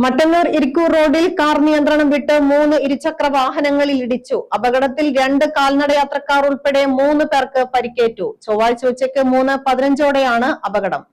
മട്ടന്നൂർ ഇരിക്കൂർ റോഡിൽ കാർ നിയന്ത്രണം വിട്ട് 3 ഇരുചക്ര വാഹനങ്ങളിൽ ഇടിച്ചു. അപകടത്തിൽ 2 കാൽനടയാത്രക്കാർ ഉൾപ്പെടെ 3 പേർക്ക് പരിക്കേറ്റു. ചൊവ്വാഴ്ച ഉച്ചയ്ക്ക് 3:15ഓടെയാണ് അപകടം.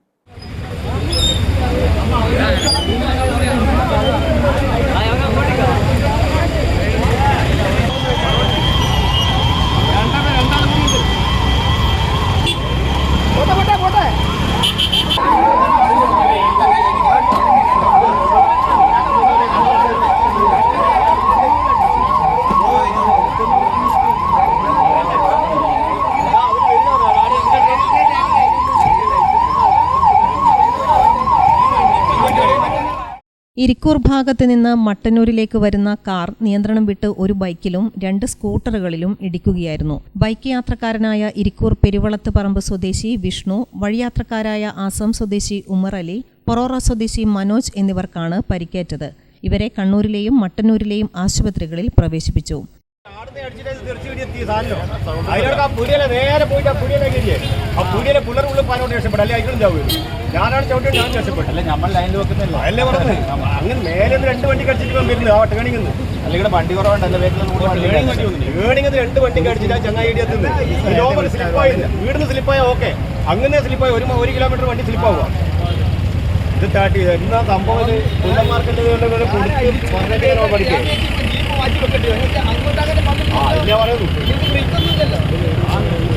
ഇരിക്കൂർ ഭാഗത്ത് നിന്ന് മട്ടന്നൂരിലേക്ക് വരുന്ന കാർ നിയന്ത്രണം വിട്ട് ഒരു ബൈക്കിലും 2 സ്കൂട്ടറുകളിലും ഇടിക്കുകയായിരുന്നു. ബൈക്ക് യാത്രക്കാരനായ ഇരിക്കൂർ പെരുവളത്ത് പറമ്പ് സ്വദേശി വിഷ്ണു, വഴിയാത്രക്കാരായ ആസം സ്വദേശി ഉമർ അലി, പൊറോറ സ്വദേശി മനോജ് എന്നിവർക്കാണ് പരിക്കേറ്റത്. ഇവരെ കണ്ണൂരിലെയും മട്ടന്നൂരിലെയും ആശുപത്രികളിൽ പ്രവേശിപ്പിച്ചു. ഞാനാണ് ചവിട്ടി ഞാൻ രക്ഷപ്പെട്ടല്ലേ. നമ്മൾ ലൈനിൽ വെക്കുന്നില്ല അല്ലേ പറഞ്ഞത്. അങ്ങനെ മേലെ 2 വണ്ടി കടിച്ചിട്ട് വരുന്നത് ആ ടേണിംഗ് അല്ലെങ്കിൽ വണ്ടി കുറവുണ്ടല്ലോ. ഏണിങ് 2 വണ്ടി കടിച്ചിട്ട് ചങ്ങായി എത്തുന്നത് സ്ലിപ്പായില്ല. വീടിന് സ്ലിപ്പായ ഓക്കെ, അങ്ങനെ സ്ലിപ്പായി 1 കിലോമീറ്റർ വണ്ടി സ്ലിപ്പാവുക. ഇത് താട്ടി എന്നാ സംഭവം കുണ്ടന്മാർക്കിന്റെ പഠിക്കുക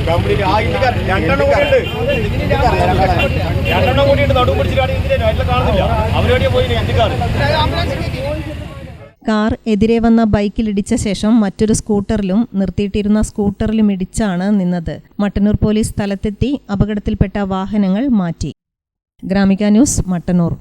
കംപ്ലീറ്റ് ആ ഇന്ത്യക്കാർ 2 കൂടിയുണ്ട് നടുവ് പിടിച്ചിട്ടാണ് ഇന്ത്യ കാണുന്നില്ല. അവരെവിടെയാ പോയി ഇന്ത്യക്കാർ. കാർ എതിരെ വന്ന ബൈക്കിലിടിച്ച ശേഷം മറ്റൊരു സ്കൂട്ടറിലും നിർത്തിയിട്ടിരുന്ന സ്കൂട്ടറിലും ഇടിച്ചാണ് നിന്നത്. മട്ടന്നൂർ പോലീസ് സ്ഥലത്തെത്തി അപകടത്തിൽപ്പെട്ട വാഹനങ്ങൾ മാറ്റി. ഗ്രാമിക ന്യൂസ്, മട്ടന്നൂർ.